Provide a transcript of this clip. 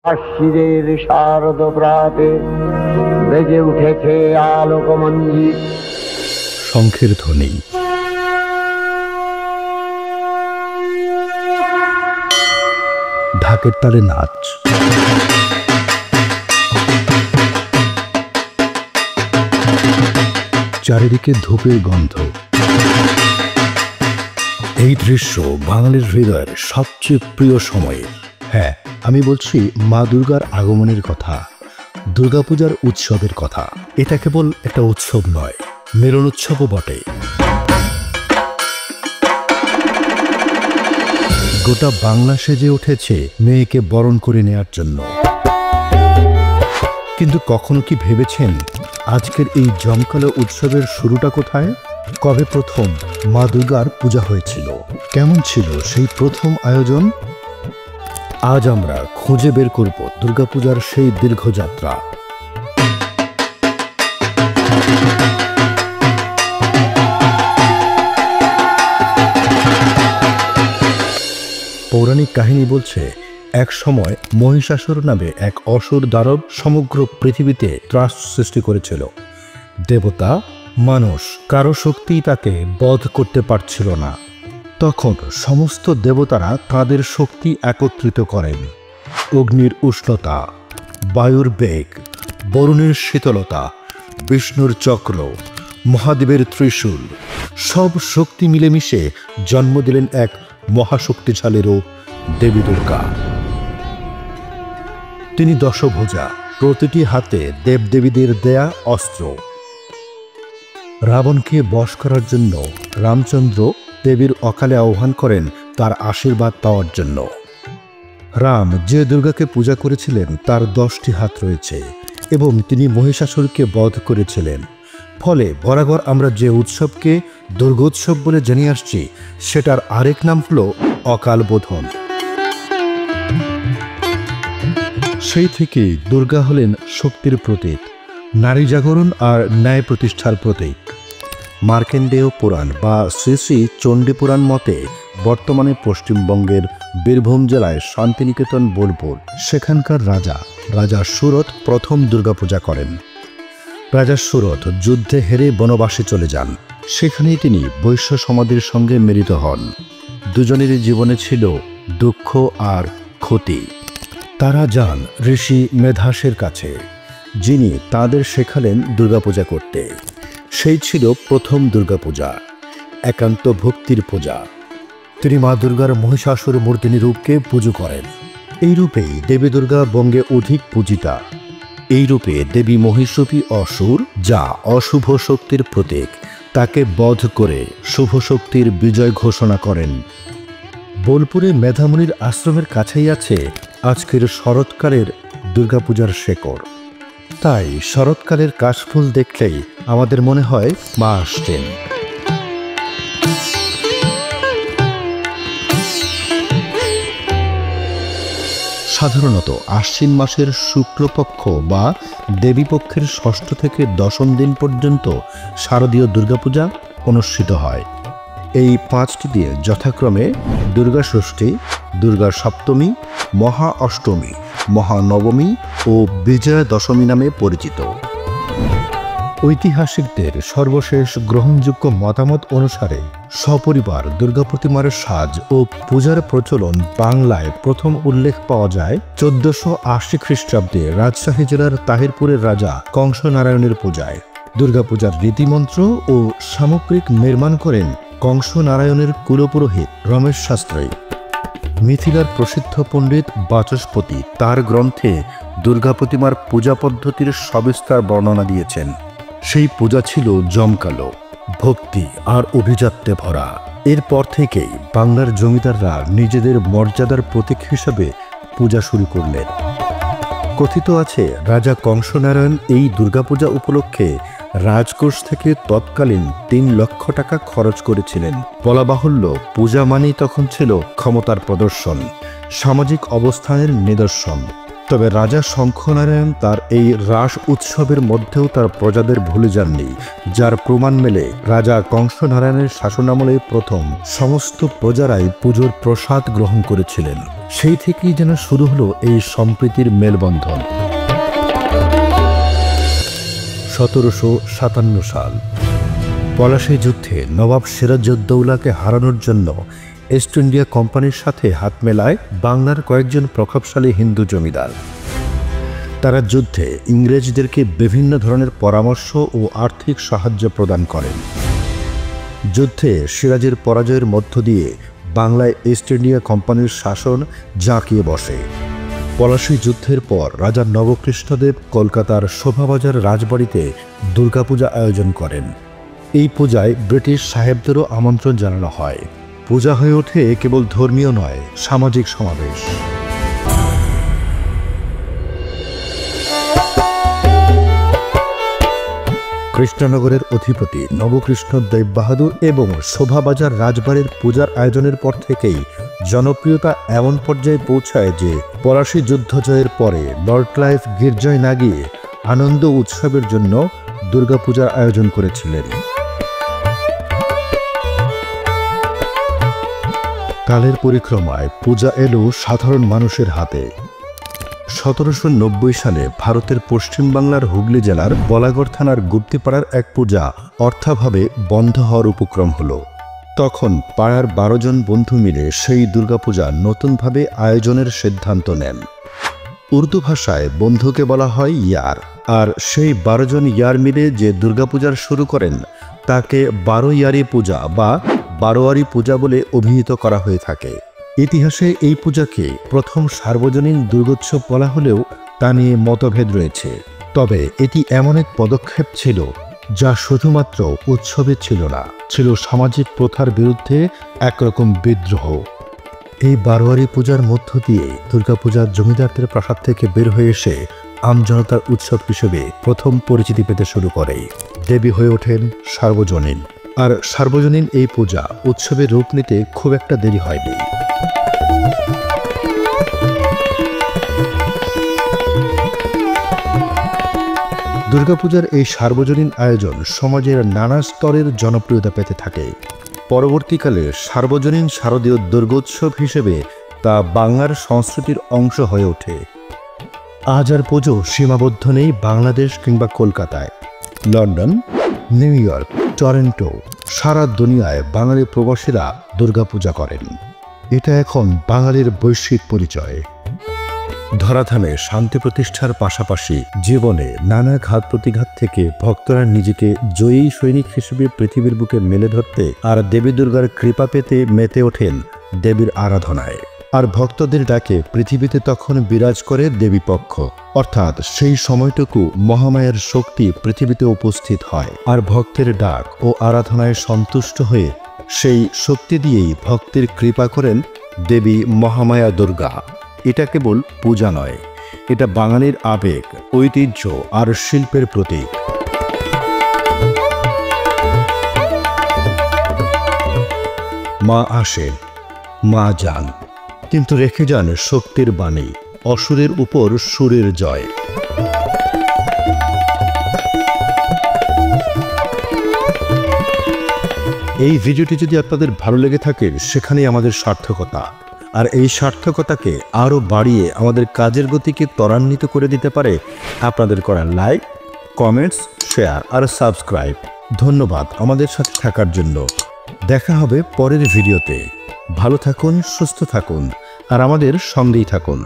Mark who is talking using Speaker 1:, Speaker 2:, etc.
Speaker 1: আশ্বিনের শারদ প্রাতে বেজে উঠেছে আলোকমঞ্জিত
Speaker 2: শঙ্খের ধ্বনি, ঢাকের তালে নাচ, চারিদিকে ধূপের গন্ধ। এই দৃশ্য বাঙালির হৃদয়ের সবচেয়ে প্রিয় সময়ের। হ্যাঁ, আমি বলছি মা দুর্গার আগমনের কথা, দুর্গাপূজার উৎসবের কথা। এটা কেবল একটা উৎসব নয়, মিলন উৎসবও বটে। গোটা বাংলা সেজে উঠেছে মেয়েকে বরণ করে নেয়ার জন্য। কিন্তু কখনো কি ভেবেছেন আজকের এই জমকালো উৎসবের শুরুটা কোথায়? কবে প্রথম মা দুর্গার পূজা হয়েছিল? কেমন ছিল সেই প্রথম আয়োজন? আজ আমরা খুঁজে বের করব দুর্গাপূজার সেই দীর্ঘযাত্রা। পৌরাণিক কাহিনী বলছে, এক সময় মহিষাসুর নামে এক অসুর দানব সমগ্র পৃথিবীতে ত্রাস সৃষ্টি করেছিল। দেবতা, মানুষ কারো শক্তি তাকে বধ করতে পারছিল না। তখন সমস্ত দেবতারা তাদের শক্তি একত্রিত করেন। অগ্নির উষ্ণতা, বায়ুর বেগ, বরুণের শীতলতা, বিষ্ণুর চক্র, মহাদেবের ত্রিশূল, সব শক্তি মিলেমিশে জন্ম দিলেন এক মহাশক্তিশালীরও দেবী দুর্গা। তিনি দশভুজা, প্রতিটি হাতে দেবদেবীদের দেয়া অস্ত্র। রাবণকে বশ করার জন্য রামচন্দ্র দেবীর অকালে আহ্বান করেন তার আশীর্বাদ পাওয়ার জন্য। রাম যে দুর্গাকে পূজা করেছিলেন তার 10টি হাত রয়েছে এবং তিনি মহিষাসুরকে বধ করেছিলেন। ফলে বরাবর আমরা যে উৎসবকে দুর্গোৎসব বলে জেনে আসছি, সেটার আরেক নাম হল অকাল বোধন। সেই থেকে দুর্গা হলেন শক্তির প্রতীক, নারী জাগরণ আর ন্যায় প্রতিষ্ঠার প্রতীক। মার্কেন্ডেয় পুরাণ বা শ্রী শ্রী চণ্ডী পুরাণ মতে বর্তমানে পশ্চিমবঙ্গের বীরভূম জেলায় শান্তিনিকেতন বোলপুর, সেখানকার রাজা সুরথ প্রথম দুর্গাপূজা করেন। রাজা সুরথ যুদ্ধে হেরে বনবাসে চলে যান। সেখানেই তিনি বৈশ্য সমাধির সঙ্গে মিলিত হন। দুজনেরই জীবনে ছিল দুঃখ আর ক্ষতি। তারা যান ঋষি মেধাসের কাছে, যিনি তাদের শেখালেন দুর্গাপূজা করতে। সেই ছিল প্রথম দুর্গাপূজা, একান্ত ভক্তির পূজা। তিনি মা দুর্গার মহিষাসুর মূর্তিনী রূপকে পুজো করেন। এই রূপেই দেবী দুর্গা বঙ্গে অধিক পূজিতা। এই রূপে দেবী মহিষরূপী অসুর, যা অশুভ শক্তির প্রতীক, তাকে বধ করে শুভ শক্তির বিজয় ঘোষণা করেন। বোলপুরে মেধামুনির আশ্রমের কাছেই আছে আজকের শরৎকালের দুর্গাপূজার শেকড়। তাই শরৎকালের কাশফুল দেখলেই আমাদের মনে হয় মা আসছেন। সাধারণত আশ্বিন মাসের শুক্লপক্ষ বা দেবীপক্ষের 6ষ্ঠ থেকে 10ম দিন পর্যন্ত শারদীয় দুর্গাপূজা অনুষ্ঠিত হয়। এই 5টি দিয়ে যথাক্রমে দুর্গা ষষ্ঠী, দুর্গা সপ্তমী, মহা অষ্টমী, মহানবমী ও বিজয়া দশমী নামে পরিচিত। ঐতিহাসিকদের সর্বশেষ গ্রহণযোগ্য মতামত অনুসারে সপরিবার দুর্গা প্রতিমার সাজ ও পূজার প্রচলন বাংলায় প্রথম উল্লেখ পাওয়া যায় 1480 খ্রিস্টাব্দে রাজশাহী জেলার তাহিরপুরের রাজা কংসনারায়ণের পূজায়। দুর্গাপূজার রীতিমন্ত্র ও সামগ্রিক নির্মাণ করেন কংসনারায়ণের কুলপুরোহিত রমেশ শাস্ত্রী। মিথিলার প্রসিদ্ধ পণ্ডিত বাচস্পতি তার গ্রন্থে দুর্গা প্রতিমার পূজা পদ্ধতির সবিস্তার বর্ণনা দিয়েছেন। সেই পূজা ছিল জমকালো, ভক্তি আর অভিজাত্যে ভরা। এরপর থেকেই বাংলার জমিদাররা নিজেদের মর্যাদার প্রতীক হিসাবে পূজা শুরু করলেন। কথিত আছে রাজা কংসনারায়ণ এই দুর্গাপূজা উপলক্ষে রাজকোষ থেকে তৎকালীন 3 লক্ষ টাকা খরচ করেছিলেন। বলা বাহুল্য, পূজা মানেই তখন ছিল ক্ষমতার প্রদর্শন, সামাজিক অবস্থানের নিদর্শন। তবে রাজা শঙ্খনারায়ণ তার এই রাস উৎসবের মধ্যেও তার প্রজাদের ভুলে যাননি, যার প্রমাণ মেলে রাজা কংসনারায়ণের শাসনামলে প্রথম সমস্ত প্রজারাই পুজোর প্রসাদ গ্রহণ করেছিলেন। সেই থেকেই যেন শুরু হলো এই সম্প্রীতির মেলবন্ধন। 1757 সাল পলাশী যুদ্ধে নবাব সিরাজউদ্দৌলাকে হারানোর জন্য ইস্ট ইন্ডিয়া কোম্পানির সাথে হাত মেলায় বাংলার কয়েকজন প্রভাবশালী হিন্দু জমিদার। তারা যুদ্ধে ইংরেজদেরকে বিভিন্ন ধরনের পরামর্শ ও আর্থিক সাহায্য প্রদান করেন। যুদ্ধে সিরাজের পরাজয়ের মধ্য দিয়ে বাংলায় ইস্ট ইন্ডিয়া কোম্পানির শাসন জাঁকিয়ে বসে। পলাশী যুদ্ধের পর রাজা নবকৃষ্ণদেব কলকাতার শোভাবাজার রাজবাড়িতে দুর্গাপূজা আয়োজন করেন। এই পূজায় ব্রিটিশ সাহেবদেরও আমন্ত্রণ জানানো হয়। পূজা হয়ে ওঠে কেবল ধর্মীয় নয়, সামাজিক সমাবেশ। কৃষ্ণনগরের অধিপতি নবকৃষ্ণ দেব বাহাদুর এবং শোভাবাজার রাজবাড়ির পূজার আয়োজনের পর থেকেই জনপ্রিয়তা এমন পর্যায়ে পৌঁছায় যে পলাশী যুদ্ধ জয়ের পরে লর্ড ক্লাইভ গির্জায় না গিয়ে আনন্দ উৎসবের জন্য দুর্গাপূজার আয়োজন করেছিলেন। কালের পরিক্রমায় পূজা এলো সাধারণ মানুষের হাতে। 1790 সালে ভারতের পশ্চিম বাংলার হুগলি জেলার বলাগড় থানার গুপ্তিপাড়ার এক পূজা অর্থাভাবে বন্ধ হওয়ার উপক্রম হলো। তখন পাড়ার 12 জন বন্ধু মিলে সেই দুর্গাপূজা নতুনভাবে আয়োজনের সিদ্ধান্ত নেন। উর্দু ভাষায় বন্ধুকে বলা হয় ইয়ার, আর সেই 12 জন ইয়ার মিলে যে দুর্গাপূজার শুরু করেন তাকে 12 ইয়ারি পূজা বা বারোয়ারি পূজা বলে অভিহিত করা হয়ে থাকে। ইতিহাসে এই পূজাকে প্রথম সার্বজনীন দুর্গোৎসব বলা হলেও তা নিয়ে মতভেদ রয়েছে। তবে এটি এমন এক পদক্ষেপ ছিল যা শুধুমাত্র উৎসবে ছিল না, ছিল সামাজিক প্রথার বিরুদ্ধে একরকম বিদ্রোহ। এই বারোয়ারি পূজার মধ্য দিয়ে দুর্গাপূজা জমিদারদের প্রাসাদ থেকে বের হয়ে এসে আমজনতার উৎসব হিসেবে প্রথম পরিচিতি পেতে শুরু করে। দেবী হয়ে ওঠেন সার্বজনীন। আর সার্বজনীন এই পূজা উৎসবের রূপ নিতে খুব একটা দেরি হয়নি। দুর্গাপূজার এই সার্বজনীন আয়োজন সমাজের নানা স্তরের জনপ্রিয়তা পেতে থাকে। পরবর্তীকালে সার্বজনীন শারদীয় দুর্গোৎসব হিসেবে তা বাংলার সংস্কৃতির অংশ হয়ে ওঠে। আজ আর পুজো সীমাবদ্ধ নেই বাংলাদেশ কিংবা কলকাতায়। লন্ডন, নিউ ইয়র্ক, টরন্টো, সারা দুনিয়ায় বাঙালি প্রবাসীরা দুর্গাপূজা করেন। এটা এখন বাঙালির বৈশ্বিক পরিচয়। ধরাধামে শান্তি প্রতিষ্ঠার পাশাপাশি জীবনে নানা ঘাত প্রতিঘাত থেকে ভক্তরা নিজেকে জয়ী সৈনিক হিসেবে পৃথিবীর বুকে মেলে ধরতে আর দেবী দুর্গার কৃপা পেতে মেতে ওঠেন দেবীর আরাধনায়। আর ভক্তদের ডাকে পৃথিবীতে তখন বিরাজ করে দেবীপক্ষ, অর্থাৎ সেই সময়টুকু মহামায়ার শক্তি পৃথিবীতে উপস্থিত হয়। আর ভক্তের ডাক ও আরাধনায় সন্তুষ্ট হয়ে সেই শক্তি দিয়েই ভক্তের কৃপা করেন দেবী মহামায়া দুর্গা। এটা কেবল পূজা নয়, এটা বাঙালির আবেগ, ঐতিহ্য আর শিল্পের প্রতীক। মা আসেন, মা যান, কিন্তু রেখে যান শক্তির বাণী, অসুরের উপর সুরের জয়। এই ভিডিওটি যদি আপনাদের ভালো লেগে থাকে সেখানেই আমাদের সার্থকতা। আর এই সার্থকতাকে আরও বাড়িয়ে আমাদের কাজের গতিকে ত্বরান্বিত করে দিতে পারে আপনাদের করা লাইক, কমেন্টস, শেয়ার আর সাবস্ক্রাইব। ধন্যবাদ আমাদের সাথে থাকার জন্য। দেখা হবে পরের ভিডিওতে। ভালো থাকুন, সুস্থ থাকুন আর আমাদের সঙ্গেই থাকুন।